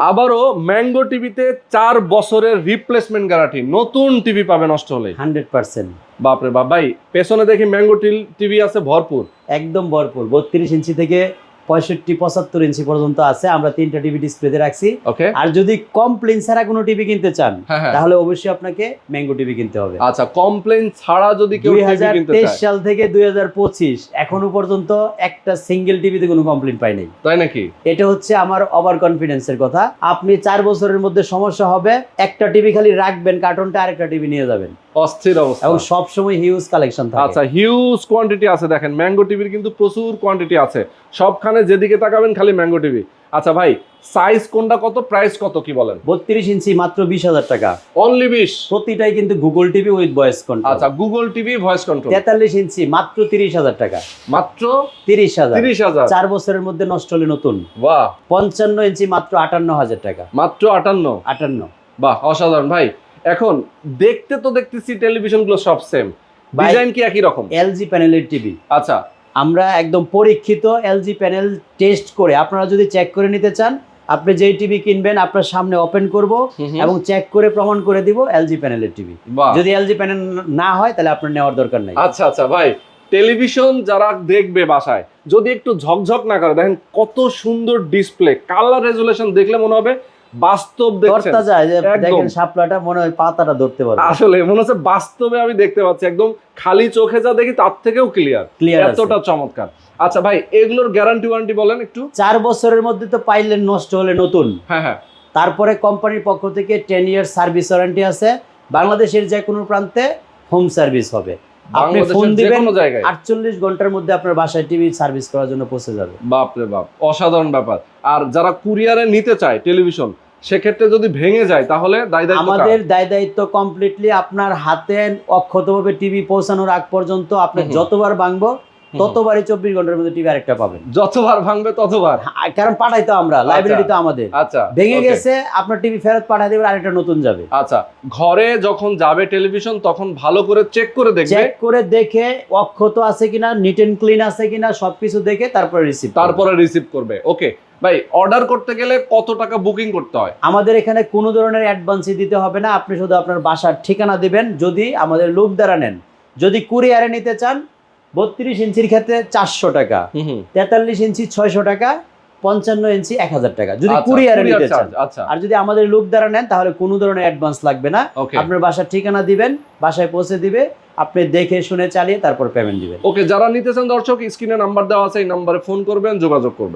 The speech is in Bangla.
আবারও ম্যাঙ্গো টিভিতে 4 বছরের রিপ্লেসমেন্ট গ্যারান্টি, নতুন টিভি পাবে নষ্ট হলে 100%। বাপরে বাপ ভাই, পেছনে দেখি ম্যাঙ্গো টিভি আছে ভরপুর, একদম ভরপুর। 32 ইঞ্চি থেকে 65-75 ইঞ্চি পর্যন্ত আছে। আমরা 3টা টিভি ডিসপ্লেতে রাখছি। ওকে। আর যদি কমপ্লেন ছাড়া কোনো টিভি কিনতে চান হ্যাঁ। তাহলে অবশ্যই আপনাকে ম্যাঙ্গো টিভি কিনতে হবে। আচ্ছা, কমপ্লেন ছাড়া যদি কেউ টিভি কিনতে চায় 2023 সাল থেকে 2025 এখনো পর্যন্ত একটা সিঙ্গেল টিভিতে কোনো কমপ্লেন পাই নাই। তাই নাকি? এটা হচ্ছে আমার ওভার কনফিডেন্সের কথা। আপনি 4 বছরের মধ্যে সমস্যা হবে, একটা টিভি খালি রাখবেন কার্টনটা, আরেকটা টিভি নিয়ে যাবেন। অস্থির অবস্থা। এবং সব সময় হিউজ কালেকশন থাকে। আচ্ছা, হিউজ কোয়ান্টিটি আছে। দেখেন ম্যাঙ্গো টিভির কিন্তু প্রচুর কোয়ান্টিটি আছে, সবখানে যেদিকে তাকাবেন খালি ম্যাঙ্গো টিভি। আচ্ছা ভাই, সাইজ কোনটা কত, প্রাইস কত কি বলেন? 32 ইঞ্চি মাত্র 20,000 টাকা। অনলি 20? প্রতিটাই কিন্তু Google TV with voice control. আচ্ছা, গুগল টিভি ভয়েস কন্ট্রোল। 43 ইঞ্চি মাত্র 30,000 টাকা। মাত্র 30,000। 4 বছরের মধ্যে নষ্ট হলে নতুন। বাহ। 55 ইঞ্চি মাত্র 58,000 টাকা। মাত্র 58? বাহ, অসাধারণ ভাই। এখন দেখতে তো দেখতেছি টেলিভিশনগুলো সব সেম, ডিজাইন কি একই রকম? এলজি প্যানেলের টিভি। আচ্ছা, আমরা একদম পরীক্ষিত এলজি প্যানেল টেস্ট করে, আপনারা যদি চেক করে নিতে চান, আপনি যেই টিভি কিনবেন আপনার সামনে ওপেন করব এবং চেক করে প্রমাণ করে দিব এলজি প্যানেলের টিভি। যদি এলজি প্যানেল না হয় তাহলে আপনার নেওয়ার দরকার নাই। আচ্ছা আচ্ছা ভাই, টেলিভিশন যারা দেখবে বাসায়, যদি একটু ঝকঝক না করে, দেখেন কত সুন্দর ডিসপ্লে, কালার রেজুলেশন দেখলে মনে হবে বাস্তব দেখছেন। ধরতে যায় যে দেখেন শাপলাটা মনে হয় পাতাটা ধরতে পারে। আসলে মনে হচ্ছে বাস্তবে আমি দেখতে পাচ্ছি, একদম খালি চোখে যা দেখি তার থেকেও ক্লিয়ার, এতটা চমৎকার। আচ্ছা ভাই, এগুলোর গ্যারান্টি ওয়ারেন্টি বলেন একটু। 4 বছরের মধ্যে তো পাইলেন, নষ্ট হলে নতুন। হ্যাঁ। তারপরে কোম্পানির পক্ষ থেকে 10 ইয়ার সার্ভিস ওয়ারেন্টি আছে। বাংলাদেশের যে কোনো প্রান্তে হোম সার্ভিস হবে। আপনি ফোন দিবেন 48 ঘন্টার মধ্যে আপনার বাসায় টিভি সার্ভিস করার জন্য পৌঁছে যাবে। বাপরে বাপ, অসাধারণ ব্যাপার। আর যারা কুরিয়ারে নিতে চায় টেলিভিশন, সেক্ষেত্রে যদি ভেঙে যায় তাহলে আমাদের দায় দায়িত্ব কমপ্লিটলি আপনার হাতে অক্ষতভাবে টিভি পৌঁছানোর আগ পর্যন্ত। আপনি যতবার ভাঙবো ততবারই 24 ঘন্টার মধ্যে টিভি আরেকটা পাবেন। যতবার ভাঙবে ততবার, কারণ পাঠাই তো আমরা, লাইব্রেরি তো আমাদের। আচ্ছা, ভেঙে গেছে আপনার টিভি ফেরত পাঠাই দেবেন, আরেকটা নতুন যাবে। আচ্ছা, ঘরে যখন যাবে টেলিভিশন তখন ভালো করে চেক করে দেখবে, চেক করে দেখে অক্ষত আছে কিনা, নিট এন্ড ক্লিন আছে কিনা সবকিছু দেখে তারপরে রিসিভ করবে। ওকে ভাই, অর্ডার করতে গেলে কত টাকা বুকিং করতে হয়? আমাদের এখানে কোনো ধরনের অ্যাডভান্সই দিতে হবে না। আপনি শুধু আপনার বাসার ঠিকানা দিবেন, যদি আমাদের লোক দ্বারা নেন। যদি কুরিয়ারে নিতে চান 32 ইঞ্চির ক্ষেত্রে 400 টাকা, 43 ইঞ্চি 600 টাকা, 55 ইঞ্চি 1000 টাকা যদি কুরিয়ারে নিতে চান। আর যদি আমাদের লোক দ্বারা নেন তাহলে কোনো ধরনের অ্যাডভান্স লাগবে না। আপনার বাসার ঠিকানা দিবেন, বাসায় পৌঁছে দিবে, আপনি দেখে শুনে চালিয়ে তারপর পেমেন্ট দিবেন। ওকে, যারা নিতে চান দর্শক, স্ক্রিনে নাম্বার দেওয়া আছে, এই নাম্বারে ফোন করবেন, যোগাযোগ করবেন।